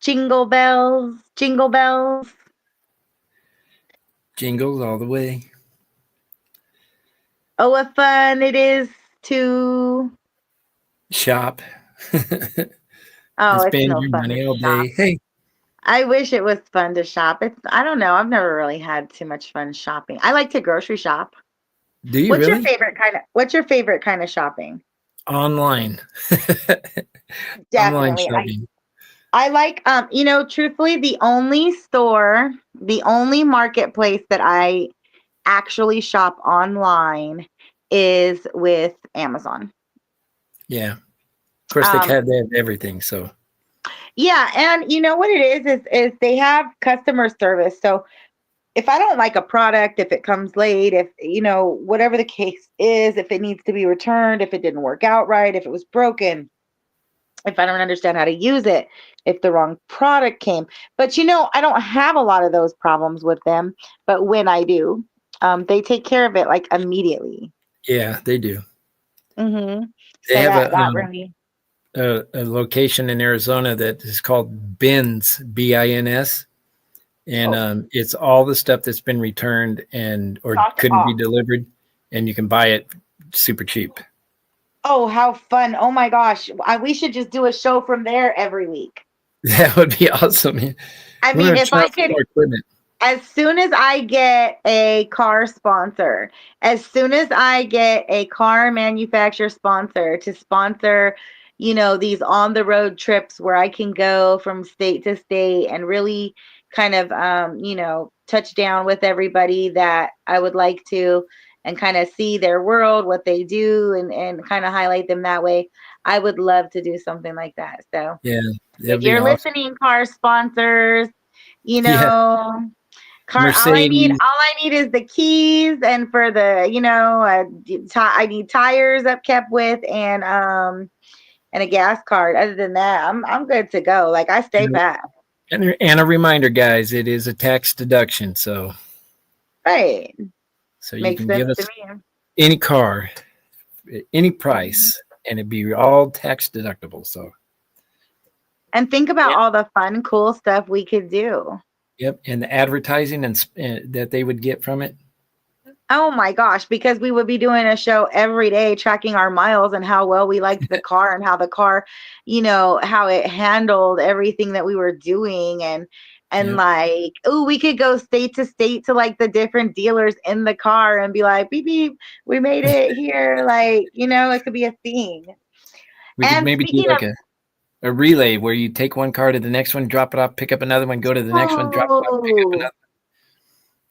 Jingle bells, jingle bells. Jingles all the way. Oh, what fun it is to. Shop. Oh, And it's spend no your fun to money all shop. day. Hey, I wish it was fun to shop. I don't know. I've never really had too much fun shopping. I like to grocery shop. do you really? What's your favorite kind of shopping? Online. Online Definitely. shopping. I like truthfully the only marketplace that I actually shop online is with Amazon. Yeah. Of course, Um, they have everything. So, yeah, and you know what it is they have customer service. So if I don't like a product, if it comes late, if whatever the case is, if it needs to be returned, if it didn't work out right, if it was broken, if I don't understand how to use it, if the wrong product came. But I don't have a lot of those problems with them. But when I do, they take care of it like immediately. yeah, they do. Hmm. They So have that really. a location in Arizona that is called Bins, Bins, and Oh, it's all the stuff that's been returned and or that's couldn't be awesome. delivered, and you can buy it super cheap. Oh, how fun. Oh my gosh. We should just do a show from there every week. That would be awesome. I We're mean, going to if try I out some could, more equipment. as soon as I get a car sponsor, as soon as I get a car manufacturer sponsor to sponsor, these on the road trips where I can go from state to state and really kind of, touch down with everybody that I would like to and kind of see their world, what they do, and kind of highlight them that way. I would love to do something like that. So Yeah, if that'd be you're awesome. listening, car sponsors, you Yeah, know, car, Mercedes. all I need is the keys, and for the, I need tires up kept with, and a gas card. Other than that, I'm good to go. Like I stay fast. And a reminder, guys, it is a tax deduction, Right. so you Makes can sense give to us me. any car, any Mhm. price, and it'd be all tax deductible. So, And think about yeah, all the fun, cool stuff we could do. yep, and the advertising and that they would get from it. Oh my gosh, because we would be doing a show every day tracking our miles and how well we liked the car and how the car, how it handled everything that we were doing, and Yep. like, oh, we could go state to state to like the different dealers in the car and be like, beep beep, we made it here. Like, it could be a thing. We could And maybe do speaking like a relay where you take one car to the next one, drop it off, pick up another one, go to the next one, drop it off, pick up of, another.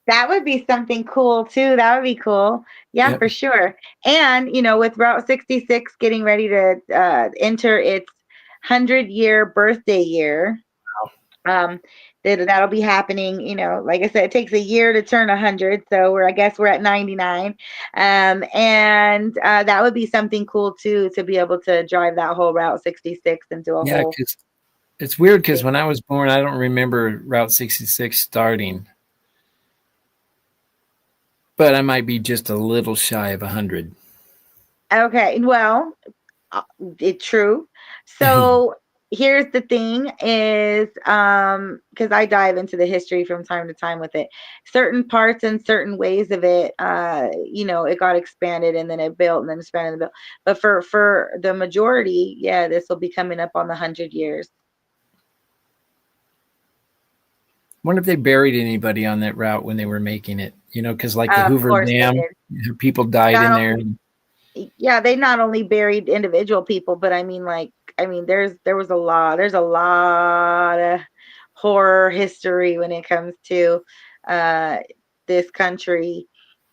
that would be something cool too. That would be cool. Yeah, Yep. for sure. And, with Route 66 getting ready to enter its 100-year birthday year, um, that'll be happening. Like I said, it takes a year to turn 100. So I guess we're at 99. And that would be something cool too, to be able to drive that whole Route 66 and do a Yeah, whole because it's weird because thing. when I was born, I don't remember Route 66 starting, but I might be just a little shy of 100. Okay. Well, it's true. So here's the thing is because I dive into the history from time to time with it. Certain parts and certain ways of it, it got expanded and then it built and then expanded and built. But for the majority, yeah, this will be coming up on the 100 years. Wonder if they buried anybody on that route when they were making it, because like the Of Hoover course they Dam, did. people died in Not there. only Yeah, they not only buried individual people, but there's a lot of horror history when it comes to uh this country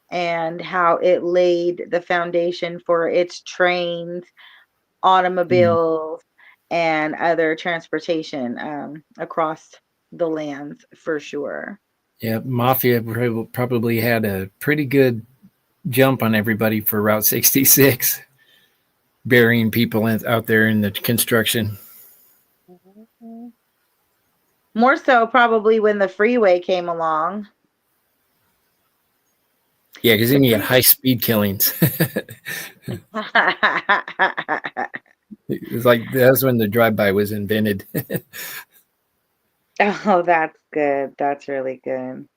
and how it laid the foundation for its trains, Mm. automobiles, and other transportation across the lands for sure. Yeah, Mafia probably had a pretty good jump on everybody for Route 66, burying people out there in the construction. Mhm. More so probably when the freeway came along. Yeah, because The then you get free high speed killings. It's like that's when the drive by was invented. Oh, that's good. That's really good.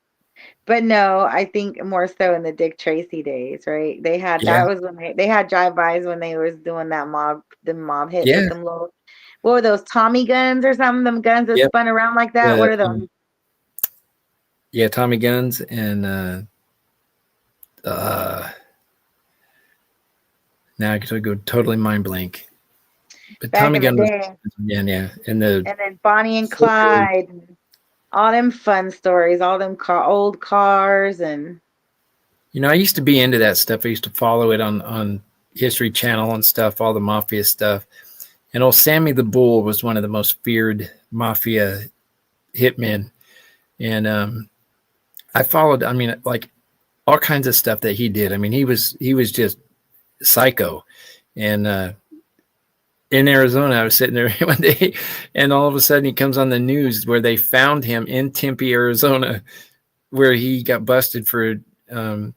But no, I think more so in the Dick Tracy days, right? They had Yeah, that was when they had drive-bys when they was doing that the mob hits with yeah, them little what were those Tommy guns or something? Them guns that yep. spun around like that. What The are those? yeah, Tommy guns and uh, now I could go totally mind blank. But Back Tommy in the gun was day. yeah, and the And then Bonnie and Flicker. Clyde, and all them fun stories, all them old cars and I used to be into that stuff. I used to follow it on History Channel and stuff, all the mafia stuff. And old Sammy the Bull was one of the most feared mafia hitmen. And I followed. I mean, like all kinds of stuff that he did. I mean, he was just psycho. And in Arizona, I was sitting there one day, and all of a sudden he comes on the news where they found him in Tempe, Arizona, where he got busted for um,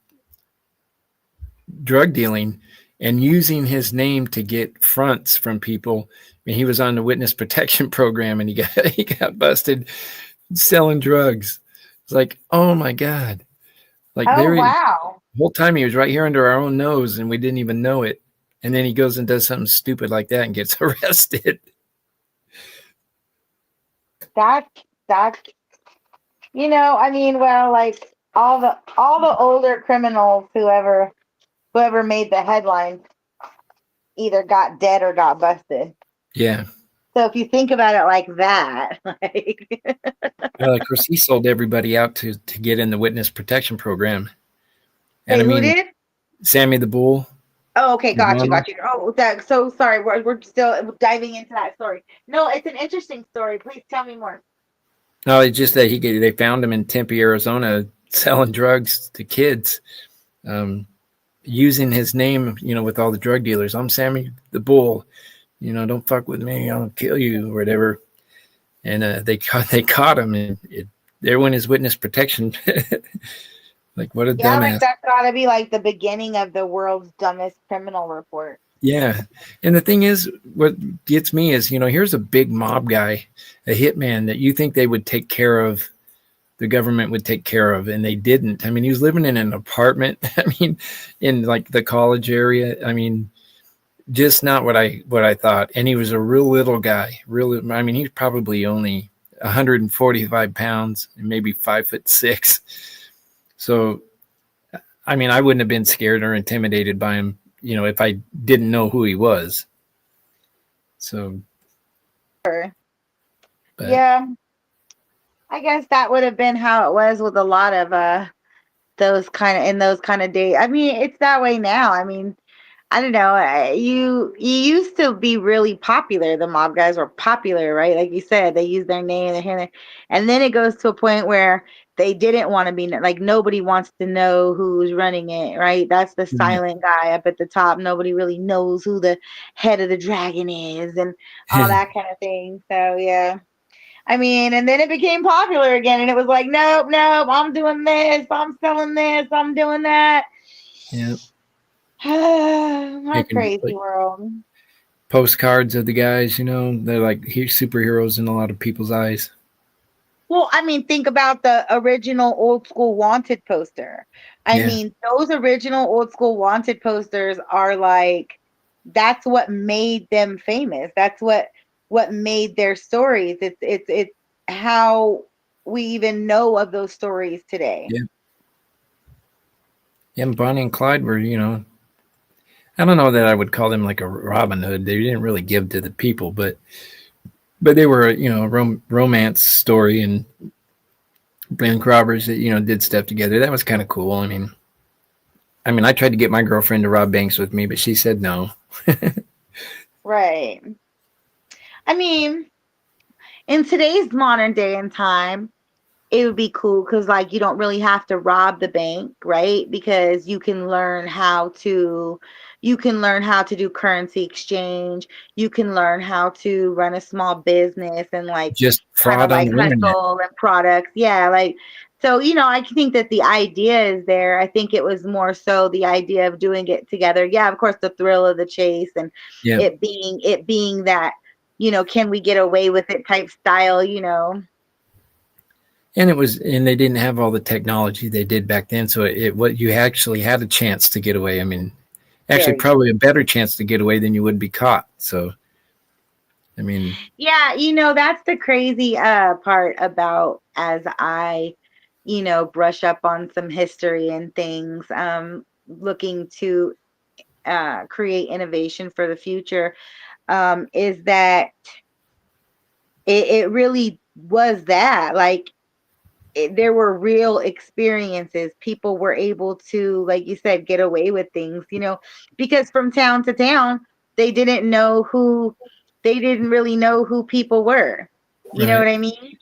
drug dealing and using his name to get fronts from people. I mean, he was on the witness protection program, and he got busted selling drugs. It's like, oh my god! Like oh there, the wow. whole time he was right here under our own nose, and we didn't even know it. And then he goes and does something stupid like that and gets arrested. That that I mean, well, like all the older criminals whoever made the headlines either got dead or got busted. Yeah. So if you think about it like that, like Well, of course, he sold everybody out to get in the witness protection program. And say I who mean, did? Sammy the Bull, Oh, okay, got you, Ronald. got you. Oh, that so sorry. We're still diving into that story. No, it's an interesting story. Please tell me more. No, it's just that they found him in Tempe, Arizona, selling drugs to kids, um, using his name, with all the drug dealers. I'm Sammy the Bull. Don't fuck with me. I'll kill you or whatever. And they caught him, and there went his witness protection. Like what a Yeah, like dumbass. that's got to be like the beginning of the world's dumbest criminal report. Yeah. And the thing is, what gets me is, here's a big mob guy, a hitman that you think they would take care of, the government would take care of, and they didn't. I mean, he was living in an apartment. I mean, in like the college area. I mean, just not what I thought. And he was a real little guy. Real. I mean, he's probably only 145 pounds and maybe 5'6". So, I mean, I wouldn't have been scared or intimidated by him, if I didn't know who he was. So, Sure. but Yeah, I guess that would have been how it was with a lot of those kind of days. I mean, it's that way now. I mean, I don't know. You used to be really popular. The mob guys were popular, right? Like you said, they use their name, their hand, and then it goes to a point where they didn't want to be like nobody wants to know who's running it, right? That's the silent guy up at the top. Nobody really knows who the head of the dragon is, and all that kind of thing. So yeah. I mean, and then it became popular again, and it was like, nope, nope, I'm doing this, I'm selling this, I'm doing that. yeah, Our making crazy like world. postcards of the guys, they're like superheroes in a lot of people's eyes. Well, I mean, think about the original old school wanted poster. I Yeah, mean, those original old school wanted posters are like that's what made them famous. That's what made their stories. It's how we even know of those stories today. yeah, yeah. And Bonnie and Clyde were, I don't know that I would call them like a Robin Hood. They didn't really give to the people, but they were, a romance story and bank robbers that did stuff together. That was kind of cool. I mean, I tried to get my girlfriend to rob banks with me, but she said no. Right. I mean, in today's modern day and time, it would be cool because like you don't really have to rob the bank, right? Because you can learn how to do currency exchange. You can learn how to run a small business and like Just kind of fraud on like the internet. hustle and products. Yeah, like so I think that the idea is there. I think it was more so the idea of doing it together. Yeah, of course the thrill of the chase and Yeah, it being that, can we get away with it type style. and they didn't have all the technology they did back then. So it what you actually had a chance to get away. I mean, actually, Very probably a better chance to get away than you would be caught. So, I mean, Yeah, that's the crazy part about as I, brush up on some history and things, looking to create innovation for the future, is that it really was that like there were real experiences. People were able to, like you said, get away with things, because from town to town, they didn't know who, they didn't really know who people were. You know right? what I mean?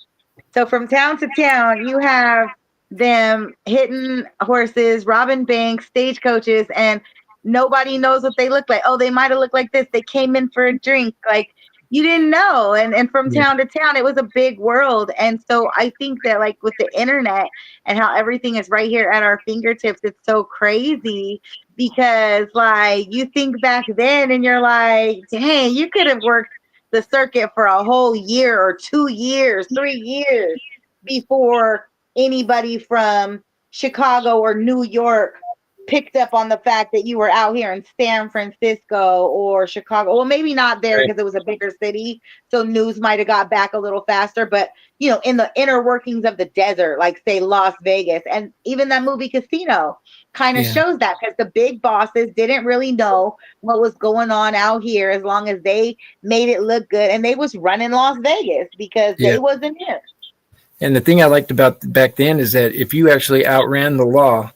So from town to town, you have them hitting horses, robbing banks, stagecoaches, and nobody knows what they look like. Oh, they might have looked like this. They came in for a drink. Like you didn't know. And from Yeah, town to town, it was a big world. And so I think that like with the internet and how everything is right here at our fingertips, it's so crazy because like you think back then and you're like, dang, you could have worked the circuit for a whole year or 2 years, 3 years before anybody from Chicago or New York picked up on the fact that you were out here in San Francisco or Chicago. Well, maybe not there right. because it was a bigger city. So news might have got back a little faster, but in the inner workings of the desert, like say Las Vegas, and even that movie Casino kind of Yeah, shows that because the big bosses didn't really know what was going on out here as long as they made it look good and they was running Las Vegas because yeah. they wasn't here. And the thing I liked about back then is that if you actually outran the law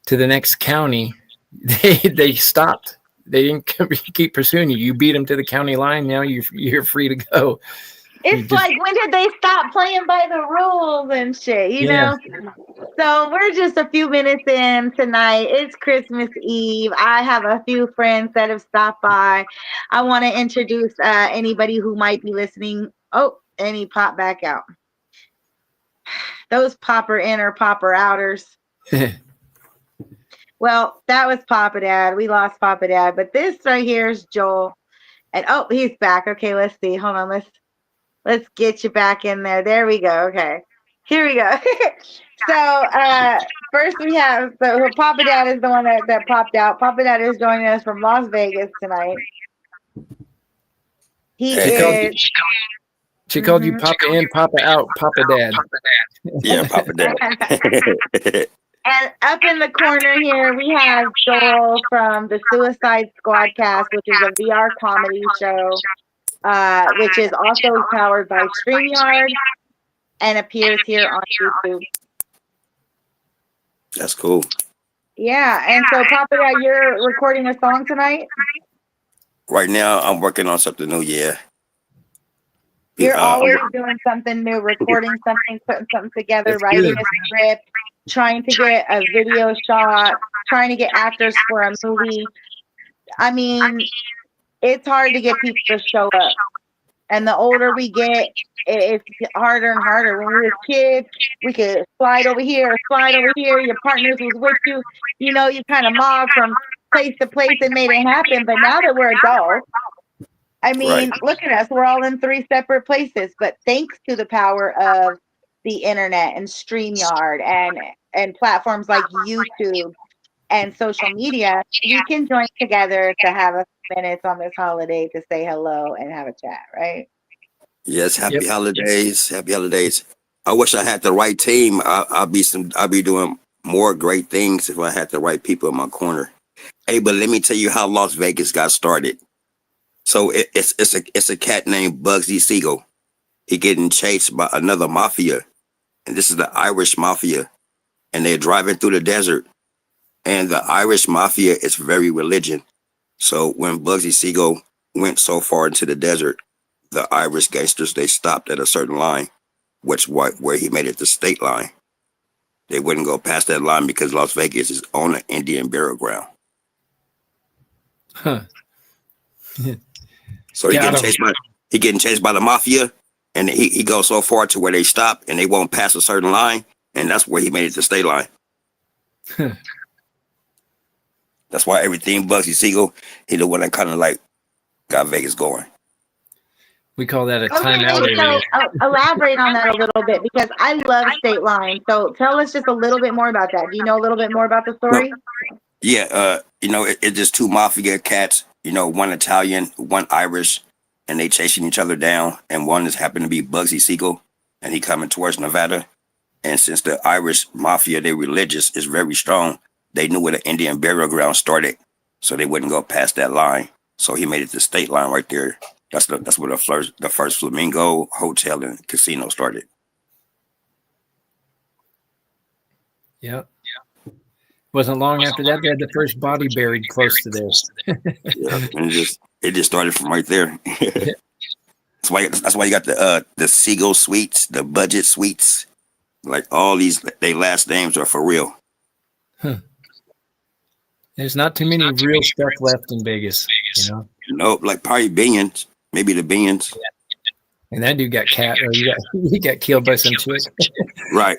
to the next county, they stopped. They didn't keep pursuing you. You beat them to the county line. Now you're free to go. You It's just like when did they stop playing by the rules and shit, yeah. So we're just a few minutes in tonight. It's Christmas Eve. I have a few friends that have stopped by. I want to introduce anybody who might be listening. Oh, and he popped back out. Those popper inner popper outers. Well, that was Papa Dad. We lost Papa Dad, but this right here is Joel. And oh, he's back. Okay, let's see. Hold on. Let's get you back in there. There we go. Okay. Here we go. So first we have Papa Dad is the one that popped out. Papa Dad is joining us from Las Vegas tonight. He she Hey, called hey. is you. She called you mhm. Papa in, Papa out, Papa Dad. Yeah, Papa Dad. And up in the corner here we have Joel from the Suicide Squadcast, which is a VR comedy show, which is also powered by StreamYard and appears here on YouTube. That's cool. Yeah, and so Papa Dad, you're recording a song tonight. Right now, I'm working on something new. Yeah. You're I'm, always doing something new, recording something, putting something together, That's writing good. a script, trying to get a video shot, trying to get actors for a movie. I mean, it's hard to get people to show up. And the older we get, it's harder and harder. When we were kids, we could slide over here, slide over here. Your partners was with you. You kind of mobbed from place to place and made it happen. But now that we're adults, I right. mean, look at us. We're all in three separate places. But thanks to the power of the internet and StreamYard and platforms like YouTube and social media, we can join together to have a few minutes on this holiday to say hello and have a chat, right? Yes. Yep. Happy holidays. Happy holidays. I wish I had the right team. I'll be doing more great things if I had the right people in my corner. Hey, but let me tell you how Las Vegas got started. So it's a cat named Bugsy Siegel. He getting chased by another mafia, and this is the Irish mafia, and they're driving through the desert. And the Irish mafia is very religion. So when Bugsy Siegel went so far into the desert, the Irish gangsters they stopped at a certain line, where he made it the state line. They wouldn't go past that line because Las Vegas is on an Indian burial ground. Huh. So Got him. he getting chased by the mafia, and he goes so far to where they stop and they won't pass a certain line, and that's where he made it the state line. That's why everything Bugsy Siegel, he the one that kind of like got Vegas going. We call that a Okay, timeout area. so elaborate on that a little bit because I love State Line. So tell us just a little bit more about that. Do you know a little bit more about the No, story? yeah, it's just two mafia cats. One Italian, one Irish, and they chasing each other down. And one is happened to be Bugsy Siegel, and he coming towards Nevada. And since the Irish mafia, they religious, is very strong, they knew where the Indian burial ground started, so they wouldn't go past that line. So he made it to State Line right there. That's where the first Flamingo Hotel and Casino started. Yeah. Wasn't long after that they had the first body buried close to there. Yeah, and it just started from right there. That's why you got the Seagull Suites, the budget suites, like all these. They last names are for real. Huh. There's not too many real stuff left in Vegas, Nope, like probably Binions, maybe the Binions. And that dude got he got killed by some chick. Right.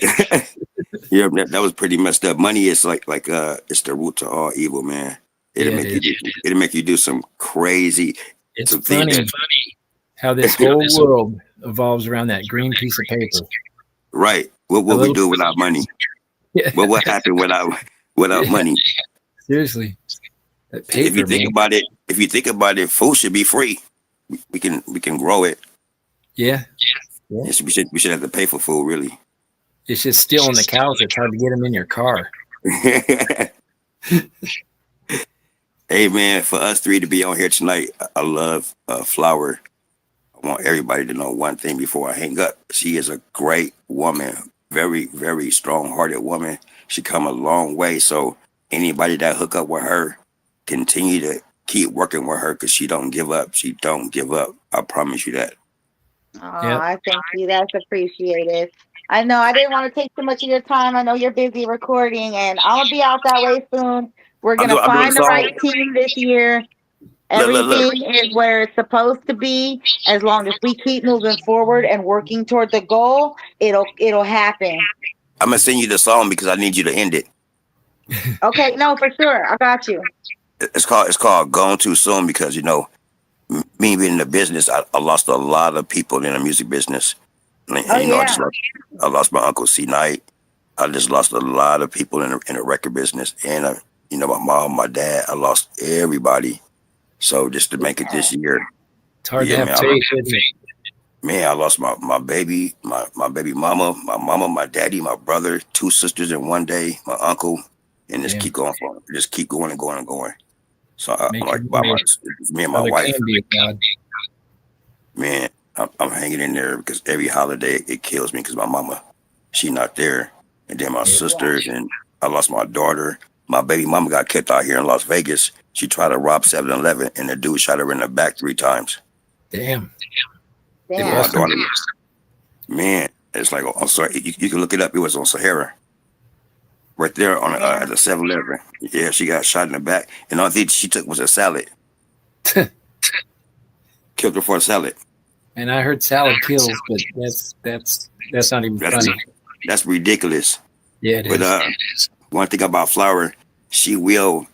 Yeah, that was pretty messed up. Money is like it's the root to all evil, man. It'll Yeah, make it'll make you do some crazy. It's some things funny how this whole world evolves around that green piece of paper. Right. What would we do without money? Yeah. What would happen without money? Seriously. That If you paper, think about it, food should be free. We can grow it. Yeah. Yes, we should have to pay for food, really. It's just stealing the cows. It's hard to get them in your car. Hey man, for us three to be on here tonight, I love Flower. I want everybody to know one thing before I hang up. She is a great woman, very, very strong-hearted woman. She come a long way. So anybody that hook up with her, continue to keep working with her because she don't give up. She don't give up. I promise you that. Oh, Yep. I thank you. That's appreciated. I know I didn't want to take too much of your time. I know you're busy recording, and I'll be out that way soon. We're I'm gonna doing a find the song. right team this year. Look. Everything is where it's supposed to be. As long as we keep moving forward and working toward the goal, it'll happen. I'm gonna send you the song because I need you to end it. Okay, no, for sure. I got you. It's called Gone Too Soon because me being in the business, I lost a lot of people in the music business. And, Oh I yeah. lost my uncle C Knight. I just lost a lot of people in the record business, and my mom, my dad. I lost everybody. So just to make it this year, It's hard to yeah, have man, faith, isn't it? I lost my baby, my baby mama, my daddy, my brother, two sisters in one day, my uncle, and just Yeah. keep going and going and going. So I'm Make like, your wow, way. me and my How there wife, can be a God. man, I'm hanging in there because every holiday it kills me because my mama, she not there, and then my Yeah. sisters, and I lost my daughter. My baby mama got kicked out here in Las Vegas. She tried to rob 7-Eleven, and the dude shot her in the back 3 times. Damn. And Damn. my daughter, man, it's like, I'm sorry, you can look it up. It was on Sahara, right there on at the 7-Eleven. Yeah, she got shot in the back, and the only thing she took was a salad. Killed her for a salad. And I heard salad kills, but that's not even That's funny. that's ridiculous. Yeah, it But is. one thing about Flower, she will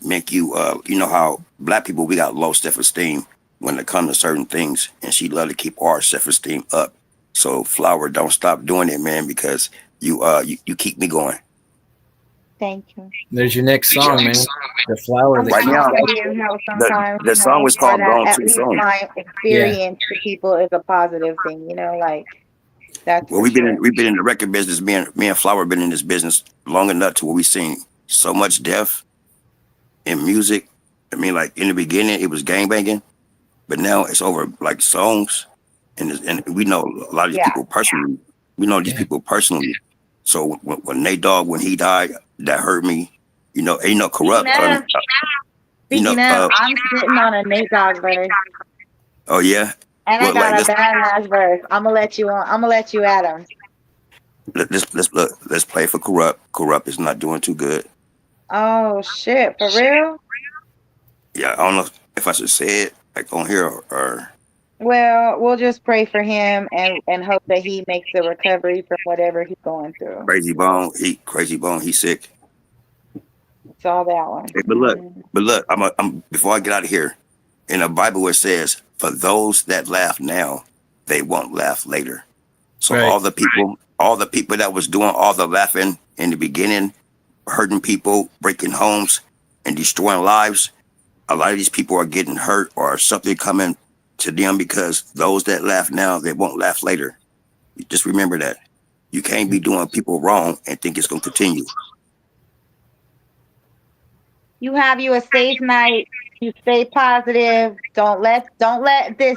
make you. You know how black people, we got low self-esteem when it comes to certain things, and she love to keep our self-esteem up. So Flower, don't stop doing it, man, because you keep me going. Thank you. There's your next song, man. The flower that Right keeps. now, I'll tell you how sometimes, the song is or called that "Gone at Too least Soon." my experience to people is a positive thing, like that's Well, for sure. we've been in the record business. Me and Flower been in this business long enough to where we seen so much death in music. I mean, like in the beginning, it was gangbanging, but now it's over like songs, and we know a lot of these Yeah. people personally. We know these Yeah. people personally. So when Nate Dogg, when he died, that hurt me. Corrupt. Speaking of, I'm sitting on a Nate Dogg verse, Oh yeah. and I Well, like got a badass verse. I'm gonna let you on. I'm gonna let you at him. let's play for Corrupt. Corrupt is not doing too good. Oh shit, for real? Yeah, I don't know if I should say it like on here or Well, we'll just pray for him and hope that he makes the recovery from whatever he's going through. Crazy Bone. He's sick. Saw that one. Hey, but look, I'm before I get out of here, In the Bible, it says, "For those that laugh now, they won't laugh later." So Right. all the people that was doing all the laughing in the beginning, hurting people, breaking homes, and destroying lives, a lot of these people are getting hurt or something coming to them because those that laugh now, they won't laugh later. Just remember that. You can't be doing people wrong and think it's going to continue. You have you a safe night. You stay positive. Don't let this.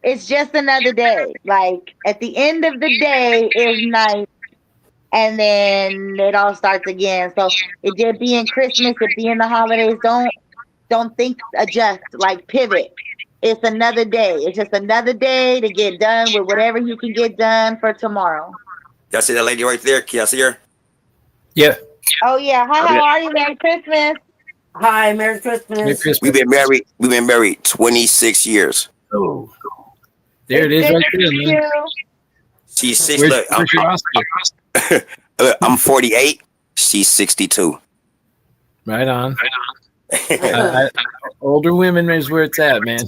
It's just another day. Like at the end of the day is night, and then it all starts again. So it did be in Christmas, it be in the holidays. Don't think adjust, like pivot. It's another day. It's just another day to get done with whatever you can get done for tomorrow. Y'all see that lady right there? Can y'all see her? Yeah. Oh yeah. Hi, Yeah. how are you? Merry Christmas. Hi, Merry Merry Christmas. Christmas. We've been married 26 years. Oh, there it It's is good right to there, meet man. you. She's six. Where's, Look, where's your Oscar? I'm 48. She's 62. Right on. Older women is where it's at, man.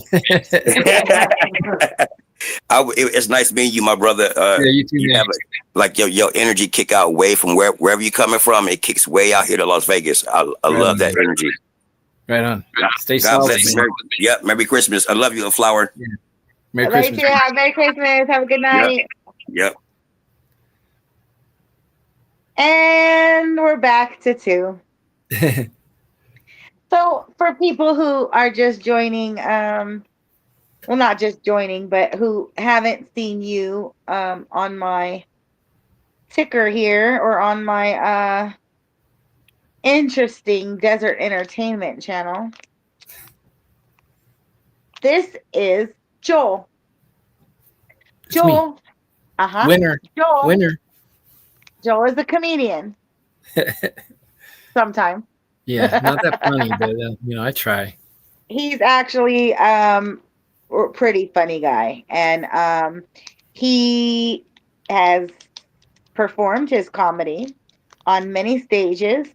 It's nice meeting you, my brother. Yeah, you too, You man. have like your energy kick out way from wherever you're coming from. It kicks way out here to Las Vegas. I love that energy. Right on. Stay God solid, bless you. man. Yep. Merry Christmas. I love you, a flower. Merry I'd like Christmas. you to have Merry Christmas. Have a good night. Yep. And we're back to 2. So for people who are just joining, well, not just joining, but who haven't seen you on my ticker here or on my interesting desert entertainment channel, this is Joel. It's me. Joel, Winner. Joel. Winner. Joel is a comedian. Sometimes Yeah, not that funny, but I try. he's actually a pretty funny guy, and he has performed his comedy on many stages.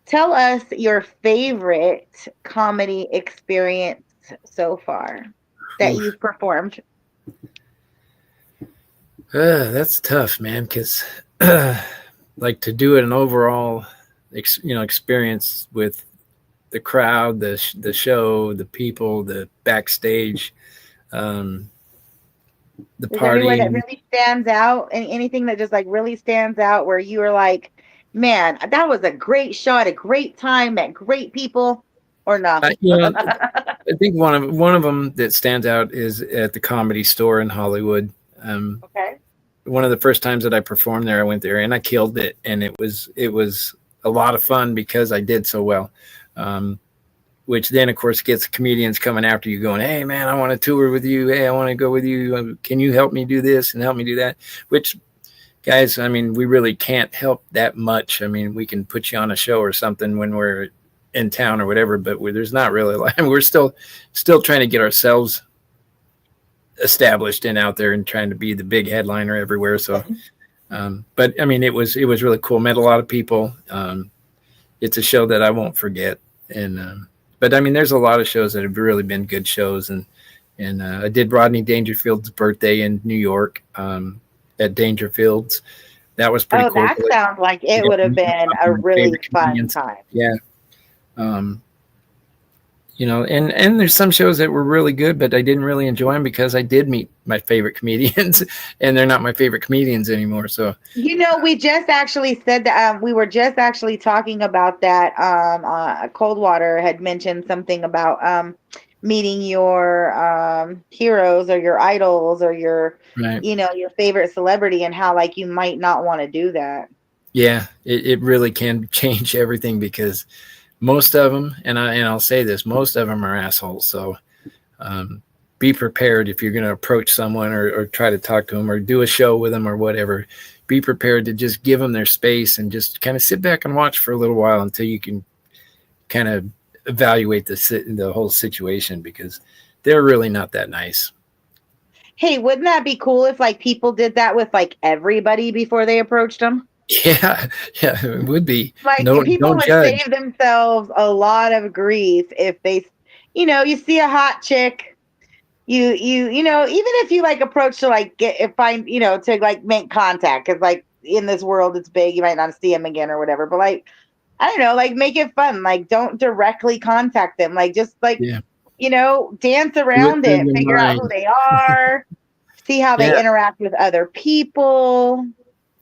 Tell us your favorite comedy experience so far that Oof. you've performed. That's tough, man, because like to do an overall experience with the crowd, the show, the people, the backstage, um, the Is there anywhere party. that really stands out? Anything that just like really stands out where you were like, man, that was a great show at a great time, met great people, or no? I think one of them that stands out is at the Comedy Store in Hollywood. Okay. One of the first times that I performed there, I went there and I killed it, and it was a lot of fun because I did so well. Which then, of course, gets comedians coming after you, going, "Hey, man, I want to tour with you. Hey, I want to go with you. Can you help me do this and help me do that?" Which, guys, I mean, we really can't help that much. I mean, we can put you on a show or something when we're in town or whatever, but there's not really. We're still trying to get ourselves established and out there and trying to be the big headliner everywhere. So, but I mean, it was really cool. Met a lot of people. It's a show that I won't forget. And but I mean, there's a lot of shows that have really been good shows. And I did Rodney Dangerfield's birthday in New York at Dangerfield's. That was pretty Oh, cool. that sounds like it would have been a really fun time. Yeah. And there's some shows that were really good, but I didn't really enjoy them because I did meet my favorite comedians, and they're not my favorite comedians anymore. So, We just actually said that we were just actually talking about that. Coldwater had mentioned something about meeting your heroes or your idols or your, right. Your favorite celebrity, and how like you might not want to do that. Yeah, it really can change everything because most of them, and I'll say this, most of them are assholes. So be prepared if you're going to approach someone or try to talk to them or do a show with them or whatever. Be prepared to just give them their space and just kind of sit back and watch for a little while until you can kind of evaluate the whole situation, because they're really not that nice. Hey, wouldn't that be cool if like people did that with like everybody before they approached them? Yeah, it would be. Like No, people don't would judge. save themselves a lot of grief if they, you see a hot chick, even if you like approach to like get find to like make contact, because like in this world it's big, you might not see them again or whatever, but like I don't know, like make it fun, like don't directly contact them, like just like Yeah. dance Do it around through it, your figure out who mind. they are, see how Yeah. they interact with other people.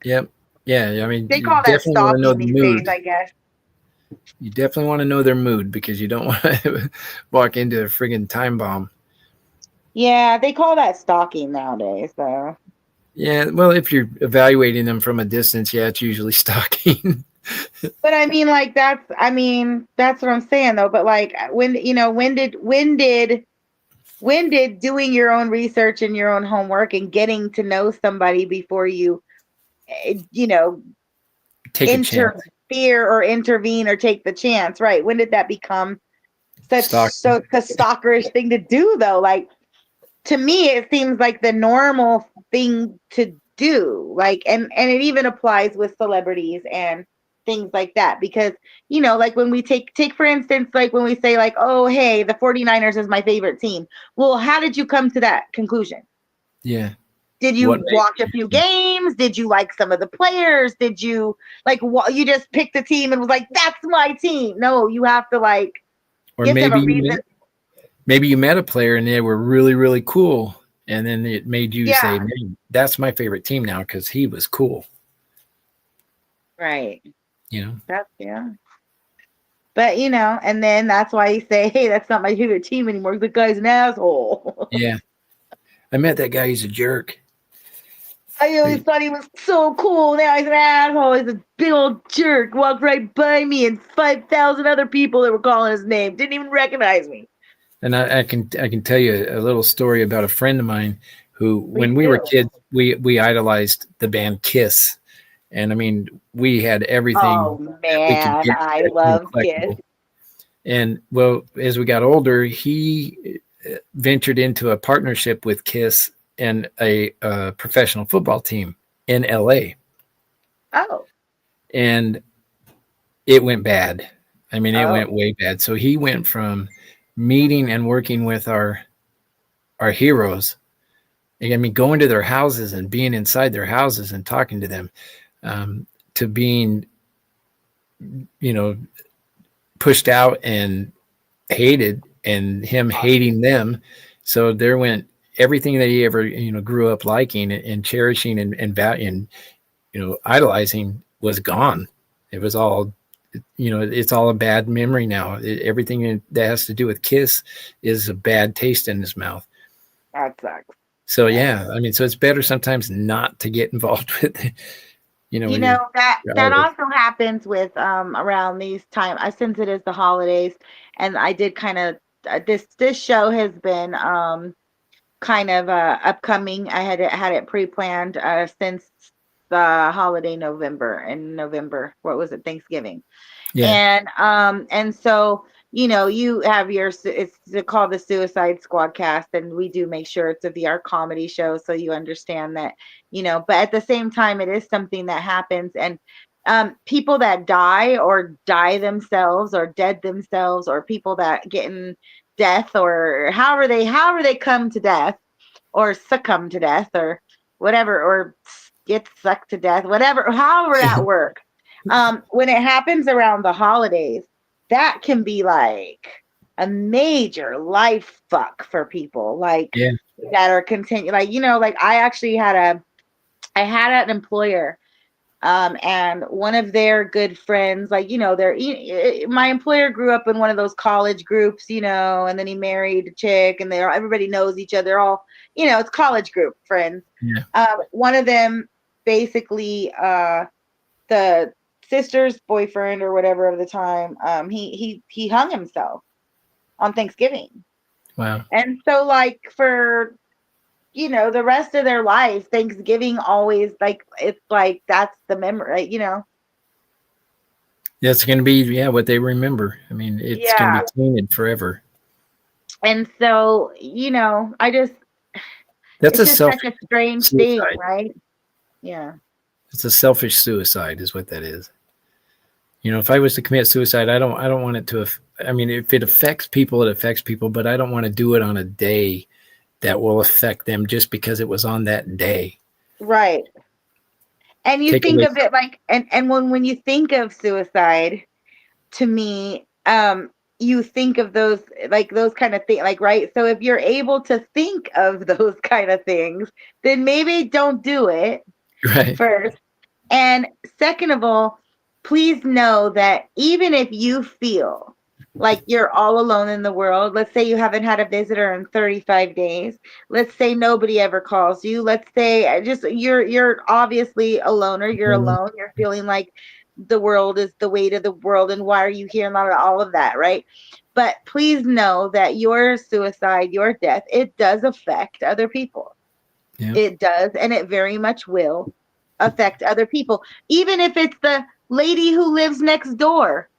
Yep. Yeah. I mean, They you call that definitely want to know stalking the these days, mood. I guess. You definitely want to know their mood because you don't want to walk into a friggin' time bomb. Yeah, they call that stalking nowadays, so. Yeah. Well, if you're evaluating them from a distance, yeah, it's usually stalking. But I mean, like that's what I'm saying though. But like when did doing your own research and your own homework and getting to know somebody before you, eh, you know, Take a chance. interfere or intervene or take the chance, right? When did that become Stalking. a stalkerish thing to do though? Like to me, it seems like the normal thing to do. Like, and it even applies with celebrities and things like that, because like when we take for instance, like when we say like, oh hey, the 49ers is my favorite team. Well, how did you come to that conclusion? Yeah. Did What you watch a few games? Did you like some of the players? Did you like what, you just picked a team and was like, that's my team? No, you have to like, or you have to have a maybe reason. maybe you met a player and they were really really cool, and then it made you say, Yeah, "Man, that's my favorite team now because he was cool." right. You know? That's yeah. But and then that's why you say, "Hey, that's not my favorite team anymore. The guy's an asshole." Yeah. I met that guy. He's a jerk. I always thought he was so cool. Now he's an asshole. He's a big old jerk. Walked right by me and 5,000 other people that were calling his name didn't even recognize me. And I can tell you a little story about a friend of mine who, when Please we were do. kids, we idolized the band Kiss, and I mean, we had everything Oh that we could man, get I that seemed love Kiss. collectible. And well, as we got older, he ventured into a partnership with Kiss and a professional football team in LA, Oh, and it went bad. I mean, it went oh, way bad. So he went from meeting and working with our heroes. I mean, going to their houses and being inside their houses and talking to them, to being, you know, pushed out and hated, and him hating them. So there went everything that he ever, grew up liking and cherishing and idolizing was gone. It was all, it's all a bad memory now. Everything that has to do with Kiss is a bad taste in his mouth. that sucks. So That yeah, I mean, so it's better sometimes not to get involved with, You when know that you're that artists. also happens with around these time. I since it is the holidays, and I did kind of this show has been kind of upcoming. I had it pre-planned since the holiday November, in November. What was it? Thanksgiving. Yeah, And so you have it's called the Suicide Squad cast, and we do make sure it's a VR comedy show, so you understand that, but at the same time it is something that happens. And people that die or die themselves or dead themselves, or people that get in death, or however they come to death or succumb to death or whatever, or get sucked to death, whatever, however that works. When it happens around the holidays, that can be like a major life fuck for people, like yeah, that are continue, like like I had an employer, and one of their good friends, like my employer grew up in one of those college groups, and then he married a chick, and everybody knows each other. They're all, it's college group friends. yeah. One of them basically, the sister's boyfriend or whatever of the time, he hung himself on Thanksgiving. Wow. And so like for the rest of their life, Thanksgiving always, like, it's like that's the memory, That's going to be, yeah, what they remember. I mean, it's going to be yeah. tainted forever. And so, I just, That's it's a just such selfish a strange thing, suicide. right? Yeah. It's a selfish suicide, is what that is. You know, if I was to commit suicide, I don't want it to. I mean, if it affects people, it affects people, but I don't want to do it on a day that will affect them just because it was on that day. Right. And you Take think away. of it like, and when you think of suicide, to me, you think of those, like those kind of things, like, right. So if you're able to think of those kind of things, then maybe don't do it Right. first. And second of all, please know that even if you feel like you're all alone in the world, let's say you haven't had a visitor in 35 days, let's say nobody ever calls you, let's say just you're obviously a loner, you're alone, you're feeling like the world is the weight of the world and why are you here and all of that, right? But please know that your suicide, your death, it does affect other people. Yeah. It does, and it very much will affect other people. Even if it's the lady who lives next door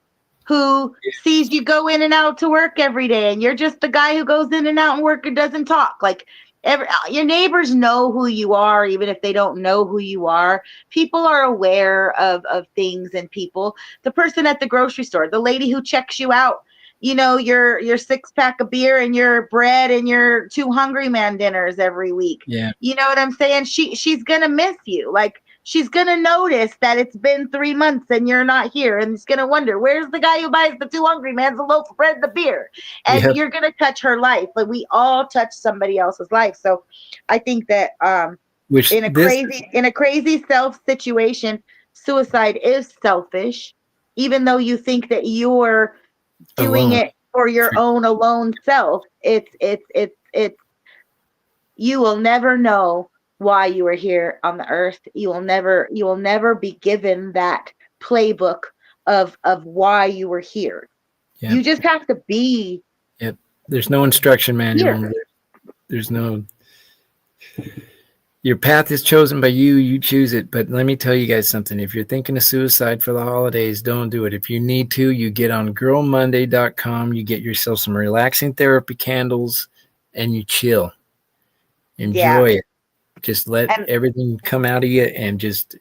who sees you go in and out to work every day and you're just the guy who goes in and out and work and doesn't talk. Like your neighbors know who you are, even if they don't know who you are. People are aware of things and people. The person at the grocery store, the lady who checks you out, you know, your 6 pack of beer and your bread and your 2 Hungry Man dinners every week. Yeah. You know what I'm saying? She's gonna miss you. Like she's gonna notice that it's been 3 months and you're not here, and it's gonna wonder where's the guy who buys the 2 Hungry Mans, the loaf of bread, the beer, and Yep. you're gonna touch her life. Like we all touch somebody else's life. So I think that Which this in a crazy self situation, suicide is selfish, even though you think that you're doing alone. it for your own alone self. It's you will never know why you are here on the earth. You will never be given that playbook of why you were here. Yep. You just have to be Yep. There's no instruction manual. here. There's no. Your path is chosen by you. You choose it. But let me tell you guys something. If you're thinking of suicide for the holidays, don't do it. If you need to, you get on girlmonday.com. You get yourself some relaxing therapy candles, and you chill. Yeah. Enjoy it. Just let And everything come out of you and just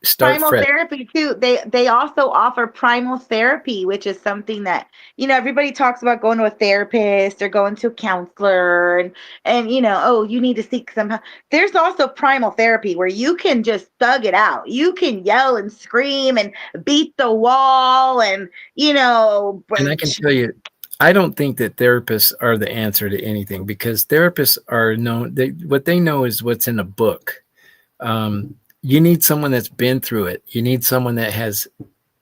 start primal fresh. therapy too, they also offer primal therapy, which is something that, you know, everybody talks about going to a therapist or going to a counselor, and you know, oh, you need to seek some help. There's also primal therapy where you can just thug it out, you can yell and scream and beat the wall, and you know, And I can tell you, I don't think that therapists are the answer to anything because therapists are known. What they know is what's in a book. You need someone that's been through it. You need someone that has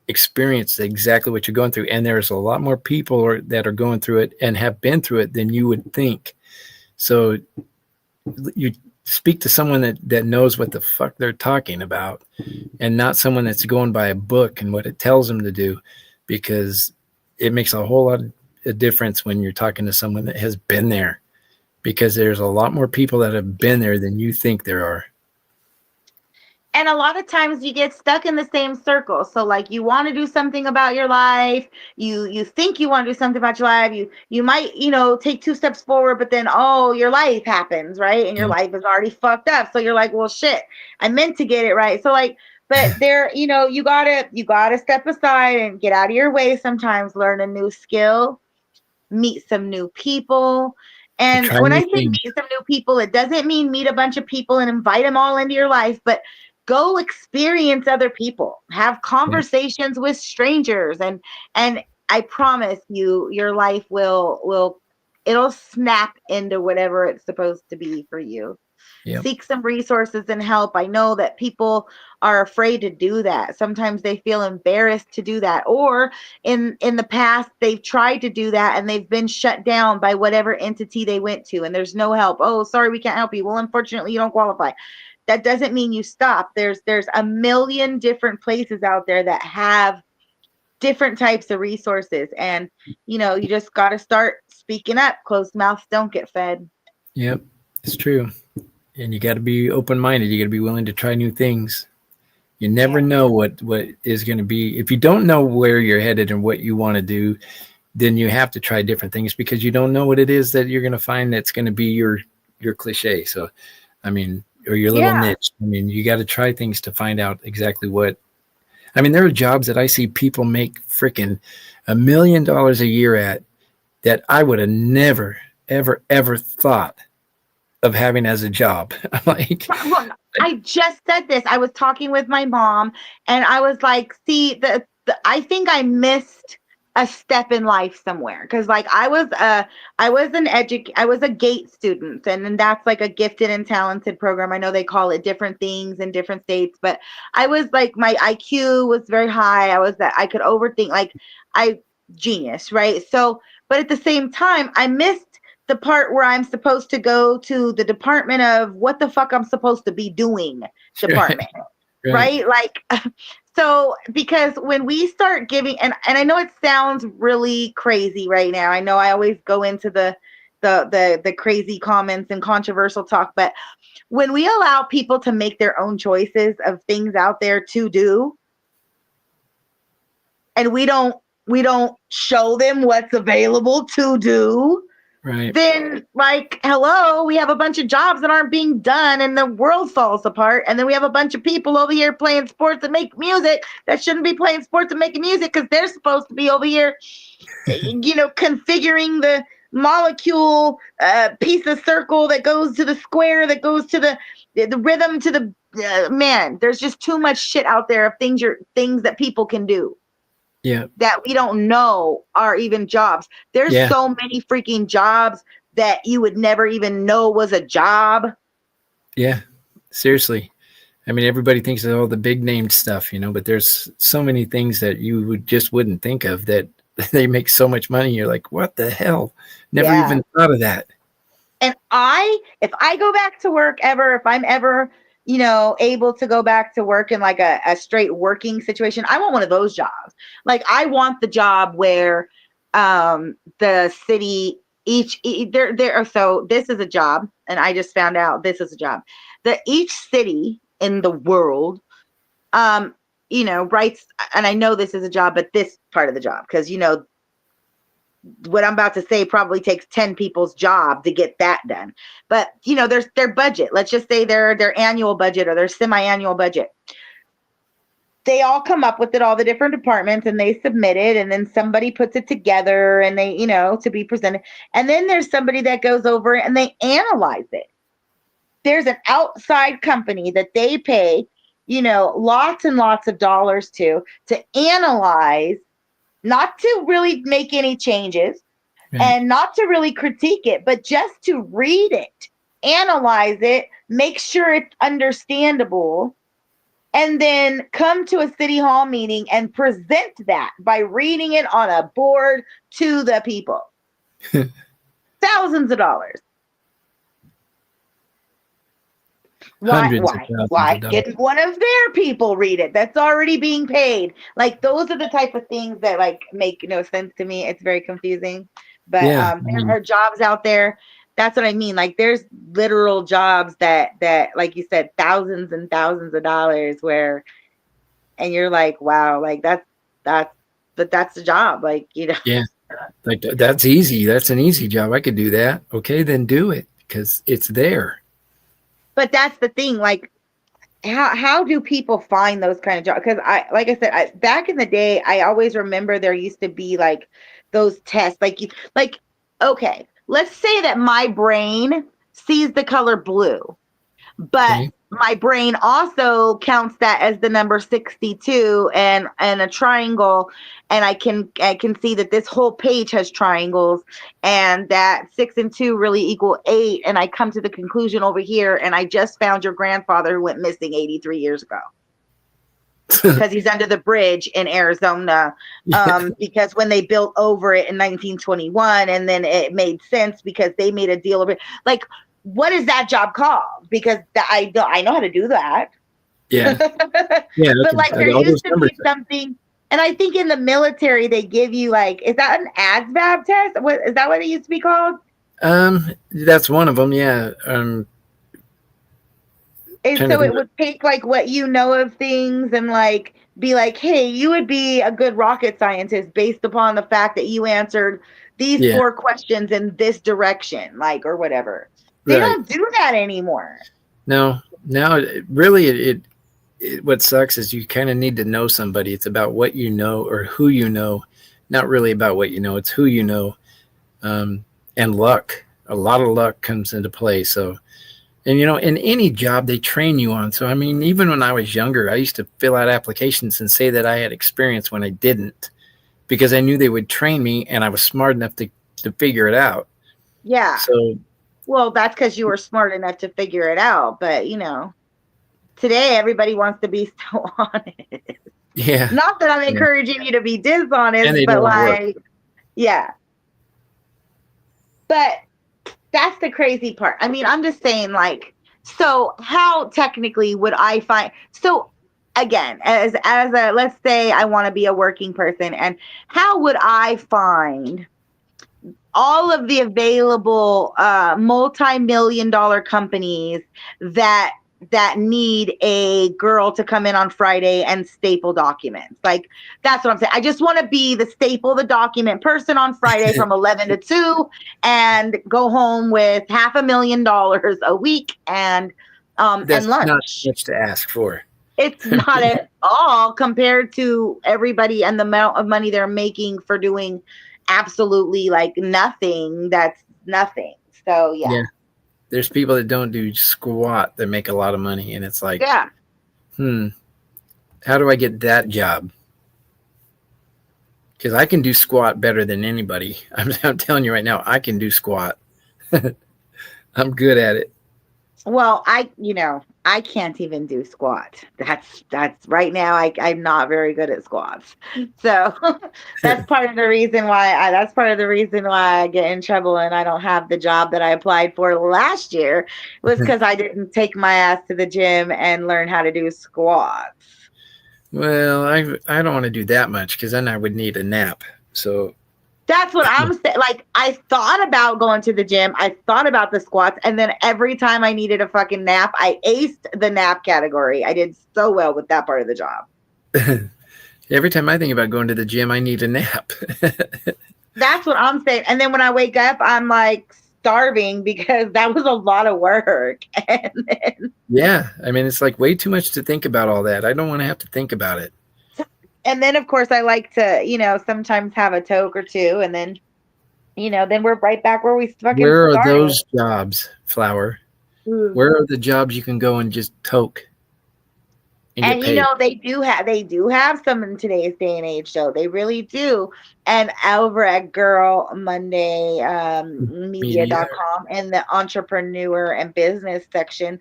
experienced exactly what you're going through. And there's a lot more people that are going through it and have been through it than you would think. So you speak to someone that knows what the fuck they're talking about and not someone that's going by a book and what it tells them to do, because it makes a whole lot of difference when you're talking to someone that has been there, because there's a lot more people that have been there than you think there are. and a lot of times you get stuck in the same circle. So like you want to do something about your life, you think you want to do something about your life, you might, you know, take 2 steps forward, but then oh, your life happens, right? And your Yeah. life is already fucked up. So you're like, well shit, I meant to get it right. So like, but there, you know, you gotta step aside and get out of your way sometimes, learn a new skill, meet some new people. To And try when I new say things. meet some new people, it doesn't mean meet a bunch of people and invite them all into your life, but go experience other people, have Yeah. conversations with strangers, and I promise you your life will it'll snap into whatever it's supposed to be for you. Yep. Seek some resources and help. I know that people are afraid to do that. Sometimes they feel embarrassed to do that, or in the past they've tried to do that and they've been shut down by whatever entity they went to and there's no help. Oh, sorry, we can't help you. Well, unfortunately, you don't qualify. That doesn't mean you stop. There's a million different places out there that have different types of resources, and you know, you just got to start speaking up. Closed mouths don't get fed. Yep. It's true. And you got to be open minded. You got to be willing to try new things. You never Yeah. know what is going to be. If you don't know where you're headed and what you want to do, then you have to try different things because you don't know what it is that you're going to find that's going to be your cliche. So, I mean, or your little Yeah. niche. I mean, you got to try things to find out exactly what. I mean, there are jobs that I see people make freaking $1 million a year at that I would have never, ever, ever thought of having as a job. I'm like, Look, I just said this. I was talking with my mom, and I was like, "See, I think I missed a step in life somewhere because, like, I was a GATE student, and then that's like a gifted and talented program. I know they call it different things in different states, but I was like, my IQ was very high. I could overthink, like, I genius, right? So, but at the same time, I missed the part where I'm supposed to go to the department of what the fuck I'm supposed to be doing right, department, right, right? Like, so because when we start giving, and I know it sounds really crazy right now. I know I always go into the crazy comments and controversial talk, but when we allow people to make their own choices of things out there to do, and we don't show them what's available to do, right. then, like, hello, we have a bunch of jobs that aren't being done and the world falls apart, and then we have a bunch of people over here playing sports and make music that shouldn't be playing sports and making music because they're supposed to be over here, configuring the molecule piece of circle that goes to the square that goes to the rhythm to the man. There's just too much shit out there of things that people can do Yeah, that we don't know are even jobs. There's yeah, so many freaking jobs that you would never even know was a job. yeah. Seriously. I mean, everybody thinks of all the big named stuff, but there's so many things that you wouldn't think of that they make so much money. You're like, what the hell? Never Yeah. even thought of that. And if I go back to work ever, if I'm ever, able to go back to work in like a straight working situation, I want one of those jobs. Like, I want the job where the city so this is a job, and I just found out this is a job. That each city in the world writes, and I know this is a job, but this part of the job, because what I'm about to say probably takes 10 people's job to get that done. But there's their budget. Let's just say their annual budget or their semi-annual budget. They all come up with it, all the different departments, and they submit it, and then somebody puts it together and they, to be presented. And then there's somebody that goes over and they analyze it. There's an outside company that they pay, lots and lots of dollars to analyze, not to really make any changes, Right. and not to really critique it, but just to read it, analyze it, make sure it's understandable, and then come to a city hall meeting and present that by reading it on a board to the people. Thousands of dollars. Hundreds of thousands Why of dollars. didn't one of their people read it that's already being paid? Like, those are the type of things that, like, make no sense to me. It's very confusing. But Yeah. there are jobs out there. That's what I mean. Like, there's literal jobs that like you said, thousands and thousands of dollars, where, and you're like, wow, like but that's the job. Like, Yeah. Like that's easy. That's an easy job. I could do that. Okay, then do it because it's there. but that's the thing. Like, how do people find those kind of jobs? Because like I said, back in the day, I always remember there used to be like those tests, like, okay, let's say that my brain sees the color blue, but Okay. my brain also counts that as the number 62 and a triangle, and I can see that this whole page has triangles, and that 6 and 2 really equal 8, and I come to the conclusion over here, and I just found your grandfather who went missing 83 years ago because he's under the bridge in Arizona, Yeah. because when they built over it in 1921, and then it made sense because they made a deal over it. Like, what is that job called? Because I know how to do that. Yeah. Yeah. But, like, there All those used to numbers. be something, and I think in the military they give you, like, is that an ASVAB test? What is that? What it used to be called? That's one of them. Yeah. And Trying to so think. it would take, like, what you know of things and, like, be like, hey, you would be a good rocket scientist based upon the fact that you answered these Yeah. 4 questions in this direction, like, or whatever. They Right. don't do that anymore. No. Now, really, what sucks is you kind of need to know somebody. It's about what you know or who you know, not really about what you know. It's who you know, um, and luck. A lot of luck comes into play. So, and in any job they train you on. So, I mean, even when I was younger, I used to fill out applications and say that I had experience when I didn't, because I knew they would train me and I was smart enough to figure it out. Yeah. So, Well, that's because you were smart enough to figure it out. But, today everybody wants to be so honest. yeah, Not that I'm yeah, encouraging you to be and dishonest, they but don't work. like, yeah. But that's the crazy part. I mean, I'm just saying, like, so how technically would I find? So again, as a, let's say I want to be a working person, and how would I find all of the available multi-million dollar companies that need a girl to come in on Friday and staple documents? Like, that's what I'm saying. I just want to be the staple the document person on Friday from 11 to 2 and go home with $500,000 a week and That's not lunch. much to ask for. It's not at all compared to everybody and the amount of money they're making for doing absolutely like nothing. That's nothing. So yeah. Yeah, there's people that don't do squat that make a lot of money, and it's like, Yeah. hmm, how do I get that job? Because I can do squat better than anybody. I'm telling you right now, I can do squat. I'm good at it. Well, I can't even do squat. That's right now. I'm not very good at squats. So that's part of the reason why I get in trouble and I don't have the job that I applied for last year, was because I didn't take my ass to the gym and learn how to do squats. Well, I don't want to do that much because then I would need a nap. So That's what I'm saying. Like, I thought about going to the gym. I thought about the squats. And then every time I needed a fucking nap, I aced the nap category. I did so well with that part of the job. every time I think about going to the gym, I need a nap. That's what I'm saying. And then when I wake up, I'm like starving because that was a lot of work. Yeah, I mean, it's like way too much to think about all that. I don't want to have to think about it. And then, of course, I like to, sometimes have a toke or two. And then, then we're right back where we fucking Where are started. those jobs, Flower? Mm. Where are the jobs you can go and just toke and get And paid? they do have some in today's day and age, though. They really do. And over at Girl Monday Media. Media.com in the entrepreneur and business section,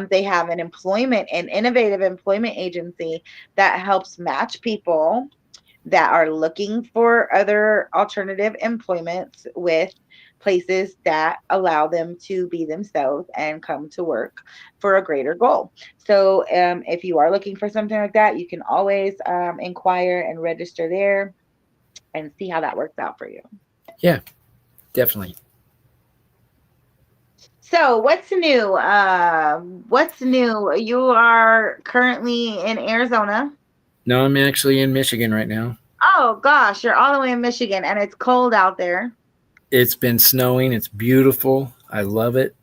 they have an innovative employment agency that helps match people that are looking for other alternative employments with places that allow them to be themselves and come to work for a greater goal. So, if you are looking for something like that, you can always inquire and register there and see how that works out for you. Yeah, definitely. So, what's new? What's new? You are currently in Arizona. No, I'm actually in Michigan right now. Oh gosh, you're all the way in Michigan and it's cold out there. It's been snowing. It's beautiful. I love it.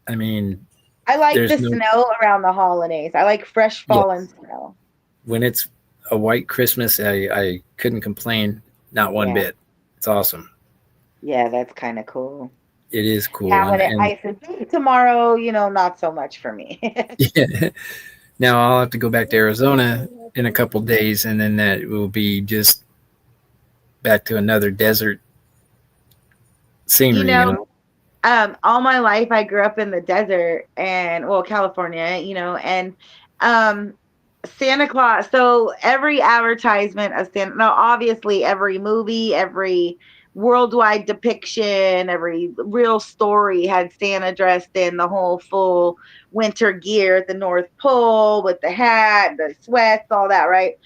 I mean, I like there's the no, snow around the holidays. I like fresh yeah, fallen snow. when it's a white Christmas, I couldn't complain, not one Yeah. bit. It's awesome. Yeah, that's kind of cool. It is cool. Yeah, when And, it and ices tomorrow, not so much for me. yeah, now I'll have to go back to Arizona in a couple days, and then that will be just back to another desert you scenery. know, all my life I grew up in the desert and well, California, and um Santa Claus. So every advertisement of Santa, now obviously every movie, every worldwide depiction, every real story had Santa dressed in the whole full winter gear at the North Pole with the hat, the sweats, all that, right?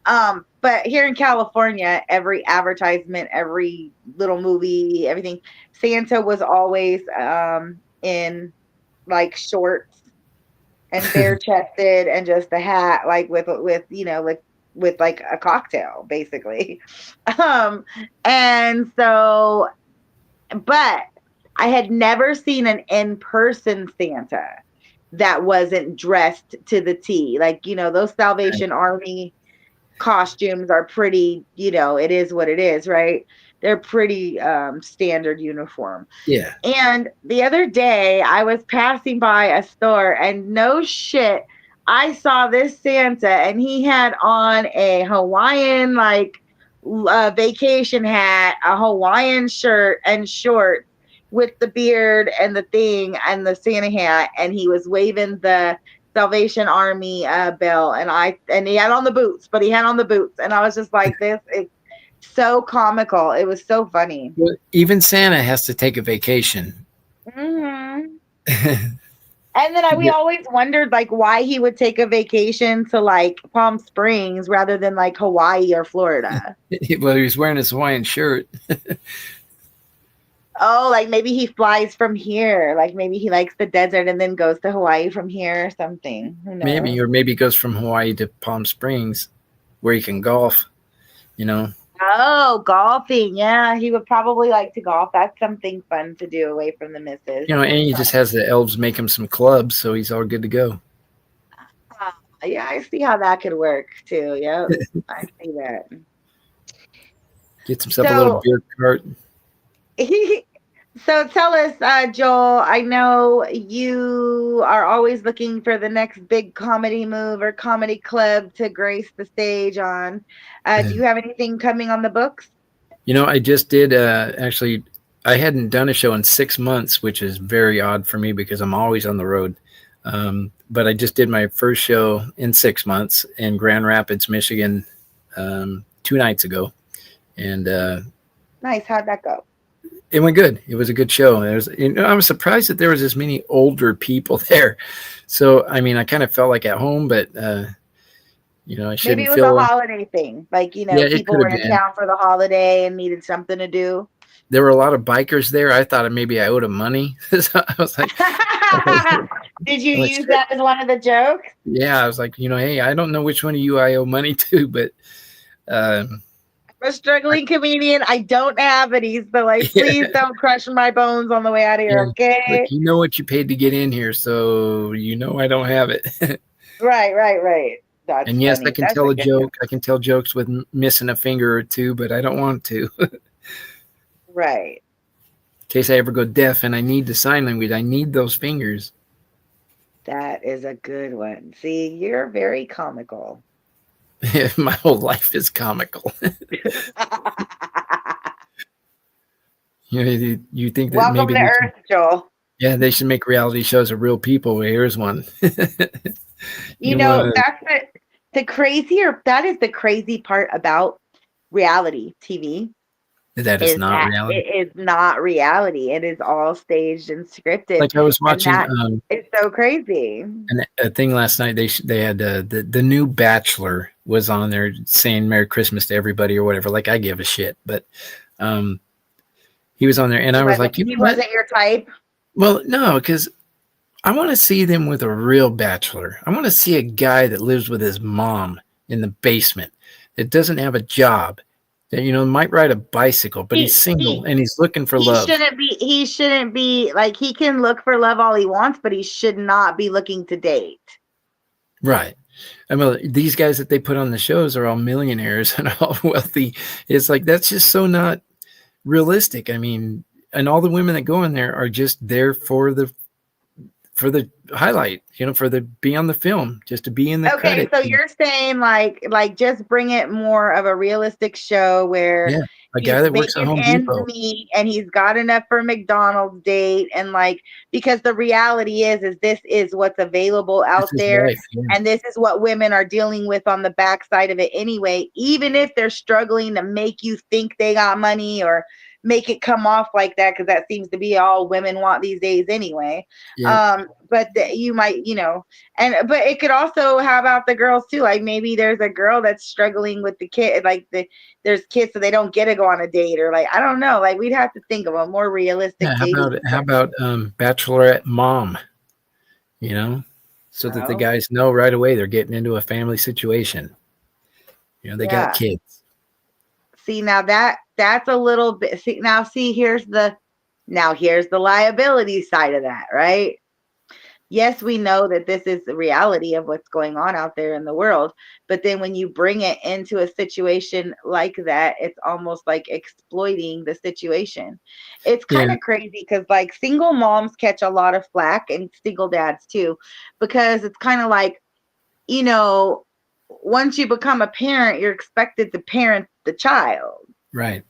But here in California, every advertisement, every little movie, everything, Santa was always in like shorts and bare chested and just a hat, like with like a cocktail, basically. Um, and so, but I had never seen an in person Santa. that wasn't dressed to the T. Like, those Salvation Army costumes are pretty, it is what it is, right? They're pretty standard uniform. Yeah. And the other day, I was passing by a store, and no shit, I saw this Santa, and he had on a Hawaiian, like, vacation hat, a Hawaiian shirt, and shorts with the beard and the thing and the Santa hat, and he was waving the Salvation Army bell, and he had on the boots, but he had on the boots, and I was just like, this is so comical. It was so funny. Well, even Santa has to take a vacation. Mm-hmm. And then we always wondered like why he would take a vacation to like Palm Springs rather than like Hawaii or Florida. Well, he was wearing his Hawaiian shirt. Oh, like maybe he flies from here. Like maybe he likes the desert and then goes to Hawaii from here or something. Who knows? Maybe he goes from Hawaii to Palm Springs where he can golf, Oh, golfing. Yeah, he would probably like to golf. That's something fun to do away from the missus. And he just has the elves make him some clubs, so he's all good to go. Yeah, I see how that could work too. Yep, I see that. Gets himself a little beer cart. So tell us, Joel, I know you are always looking for the next big comedy move or comedy club to grace the stage on. Do you have anything coming on the books? I just did, actually, I hadn't done a show in 6 months, which is very odd for me because I'm always on the road. But I just did my first show in 6 months in Grand Rapids, Michigan, 2 nights ago. And nice. How'd that go? It went good. It was a good show. I was surprised that there was as many older people there. So, I mean, I kind of felt like at home, but, I shouldn't maybe it was feel a holiday thing. Like, Yeah, people were in town for the holiday and needed something to do. There were a lot of bikers there. I thought maybe I owed them money. So I was like, did you use that as one of the jokes? Yeah, I was like, hey, I don't know which one of you I owe money to, but I'm a struggling comedian. I don't have any, so like, please don't crush my bones on the way out of here, okay? Like, you know what you paid to get in here, so I don't have it. Right. That's and yes, funny. I can tell a joke. I can tell jokes with missing a finger or two, but I don't want to. Right. In case I ever go deaf and I need the sign language, I need those fingers. That is a good one. See, you're very comical. My whole life is comical. You think that Welcome maybe to Earth, Joel. Yeah, they should make reality shows of real people. Here's one. That's that is the crazy part about reality TV. That is not reality. It is not reality. It is all staged and scripted. Like I was watching, it's so crazy. And a thing last night. They had the new Bachelor was on there saying "Merry Christmas" to everybody or whatever. Like I give a shit, but he was on there, and I was like, he wasn't your type. Well, no, because I want to see them with a real bachelor. I want to see a guy that lives with his mom in the basement, that doesn't have a job, that might ride a bicycle, but he's single and he's looking for love. He shouldn't be like, he can look for love all he wants, but he should not be looking to date. Right. I mean, these guys that they put on the shows are all millionaires and all wealthy. It's like, that's just so not realistic. I mean, and all the women that go in there are just there for the highlight, for the be on the film, just to be in the credits. So you're saying like just bring it more of a realistic show where a guy that works at Home Depot and he's got enough for McDonald's date, and like, because the reality is this is what's available out there, and this is what women are dealing with on the backside of it anyway, even if they're struggling to make you think they got money or make it come off like that, because that seems to be all women want these days anyway. But you might, but it could also, how about the girls too? Like maybe there's a girl that's struggling with the kid, like there's kids so they don't get to go on a date, or like, I don't know, like we'd have to think of a more realistic how about Bachelorette mom, so that the guys know right away they're getting into a family situation. They got kids. See, now that's a little bit. Here's the liability side of that, right? Yes, we know that this is the reality of what's going on out there in the world, but then when you bring it into a situation like that, it's almost like exploiting the situation. It's kind Yeah, of crazy because like single moms catch a lot of flack and single dads too, because it's kind of like, you know, once you become a parent, you're expected to parent the child. right.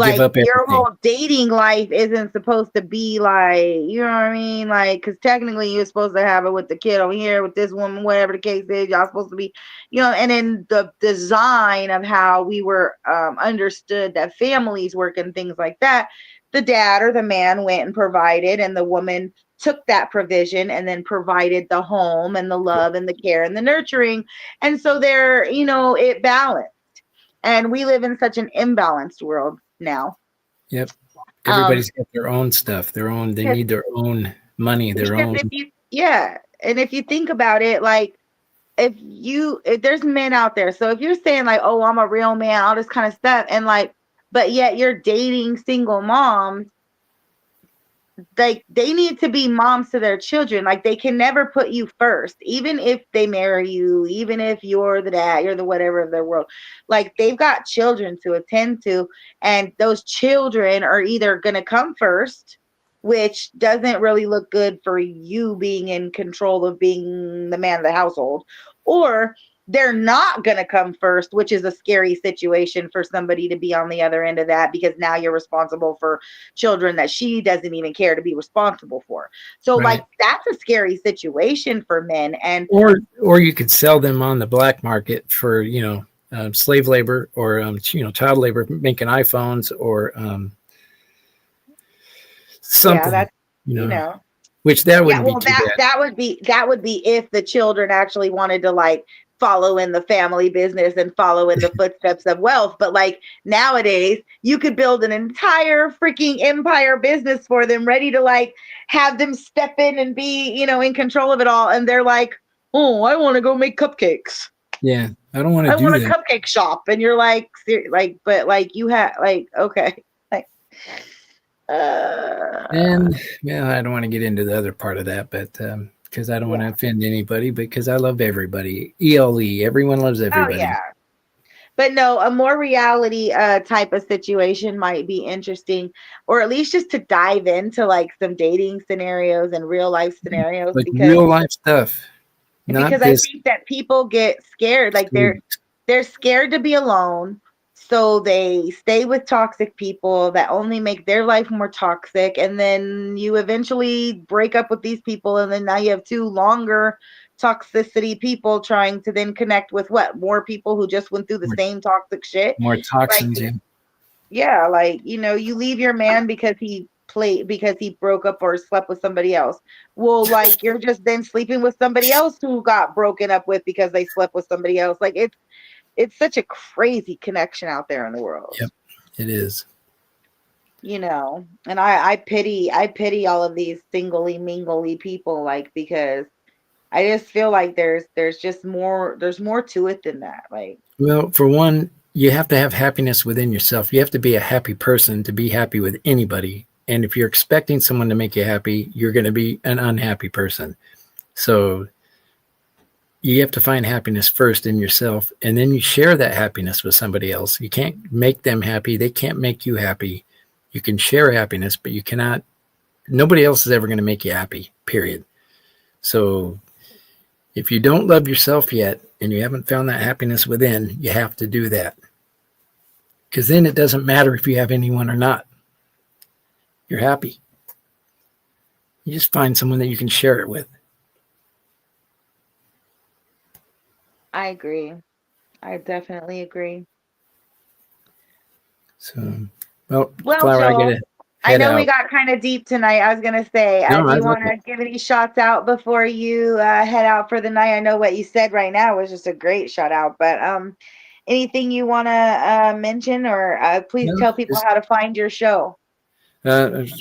Give Like up your everything. whole dating life isn't supposed to be like, you know what I mean? Like, because technically you're supposed to have it with the kid over here, with this woman, whatever the case is. Y'all supposed to be, and in the design of how we were understood that families work and things like that, the dad or the man went and provided, and the woman took that provision and then provided the home and the love and the care and the nurturing. And so there, it balanced. And we live in such an imbalanced world now. Yep. Um, Everybody's got their own stuff, their own, they because need their own money, their because own. if you yeah, and if you think about it, like if there's men out there, so if you're saying like, oh, I'm a real man, all this kind of stuff, and like, but yet you're dating single moms, like they need to be moms to their children. Like they can never put you first, even if they marry you, even if you're the dad, you're the whatever of their world. Like they've got children to attend to, and those children are either gonna come first, which doesn't really look good for you being in control of being the man of the household, or they're not going to come first, which is a scary situation for somebody to be on the other end of that, because now you're responsible for children that she doesn't even care to be responsible for. So like Right. that's a scary situation for men. And Or you could sell them on the black market for, slave labor or, child labor, making iPhones or yeah, something, that's you you know, know which that yeah, wouldn't be well too that bad. that would be if the children actually wanted to like follow in the family business and follow in the footsteps of wealth. But like nowadays, you could build an entire freaking empire business for them, ready to like have them step in and be, in control of it all. And they're like, oh, I want to go make cupcakes. Yeah. I don't want to I do want a that. cupcake shop. And you're like, but like you have like, okay. Like, uh, And yeah, I don't want to get into the other part of that, but because I don't want to yeah. offend anybody, because I love everybody. ELE, everyone loves Oh, everybody. yeah. But no, a more reality type of situation might be interesting, or at least just to dive into like some dating scenarios and real life scenarios, Like because real life stuff, not I this think that people get scared, like they're staged. they're scared to be alone, so they stay with toxic people that only make their life more toxic, and then you eventually break up with these people, and then now you have two longer toxicity people trying to then connect with what more people who just went through the more, same toxic shit. more Like, toxins in. yeah, like, you leave your man because he broke up or slept with somebody else. Well, like you're just then sleeping with somebody else who got broken up with because they slept with somebody else. Like it's such a crazy connection out there in the world. Yep, it is. And I pity all of these singly mingly people, like, because I just feel like there's more to it than that. Like, Well, for one, you have to have happiness within yourself. You have to be a happy person to be happy with anybody. And if you're expecting someone to make you happy, you're going to be an unhappy person. So you have to find happiness first in yourself, and then you share that happiness with somebody else. You can't make them happy. They can't make you happy. You can share happiness, but you cannot, nobody else is ever going to make you happy, period. So if you don't love yourself yet and you haven't found that happiness within, you have to do that. Because then it doesn't matter if you have anyone or not. You're happy. You just find someone that you can share it with. I agree. I definitely agree. So, well, Well, Flower, I got Joel, to I head know we out. got kind of deep tonight. I was gonna say, No, do I you love want it. to give any shots out before you head out for the night? I know what you said right now was just a great shout out, but anything you want to mention, or please No, tell people just how to find your show.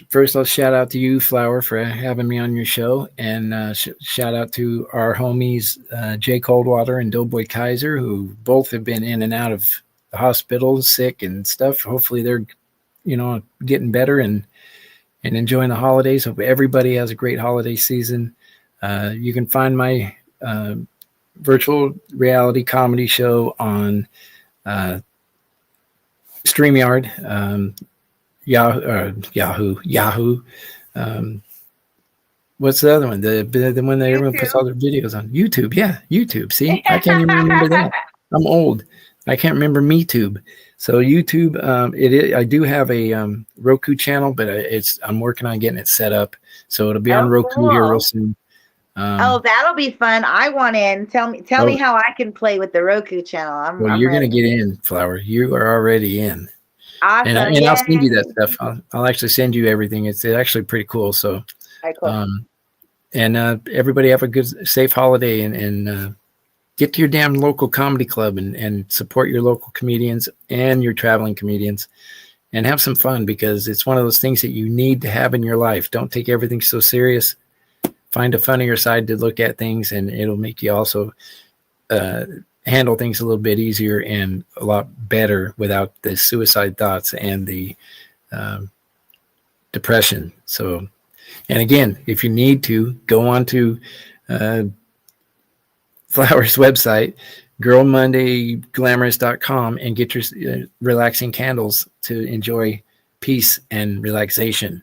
first, I'll shout out to you, Flower, for having me on your show, and shout out to our homies Jay Coldwater and Doughboy Kaiser, who both have been in and out of the hospital, sick and stuff. Hopefully, they're getting better and enjoying the holidays. Hope everybody has a great holiday season. You can find my virtual reality comedy show on uh, StreamYard, Yahoo. Um, what's the other one? The one that everyone puts YouTube. all their videos on YouTube. Yeah, YouTube. See, I can't even remember that. I'm old. I can't remember MeTube. So YouTube, I do have a Roku channel, but I'm working on getting it set up, so it'll be on Oh, Roku here real cool. soon. Oh, Um, that'll be fun. I want in. Tell me oh, how I can play with the Roku channel. well, I'm you're gonna ready. get in, Flower. You are already in, Awesome. and I'll send you that Yay. stuff. I'll actually send you everything. It's actually pretty cool. So, All right, cool. um, and everybody have a good, safe holiday, and get to your damn local comedy club and support your local comedians and your traveling comedians, and have some fun, because it's one of those things that you need to have in your life. Don't take everything so serious. Find a funnier side to look at things, and it'll make you also uh, handle things a little bit easier and a lot better without the suicide thoughts and the um, depression. So, and again, if you need to, go on to uh, Flower's website, girlmondayglamorous.com, and get your relaxing candles to enjoy peace and relaxation.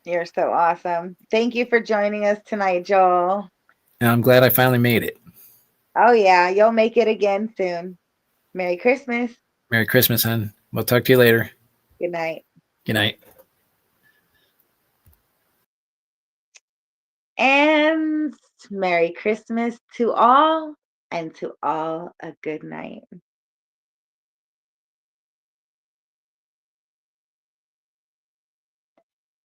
You're so awesome. Thank you for joining us tonight, Joel. And I'm glad I finally made it. Oh, yeah. You'll make it again soon. Merry Christmas. Merry Christmas, hon. We'll talk to you later. Good night. Good night. And Merry Christmas to all, and to all a good night.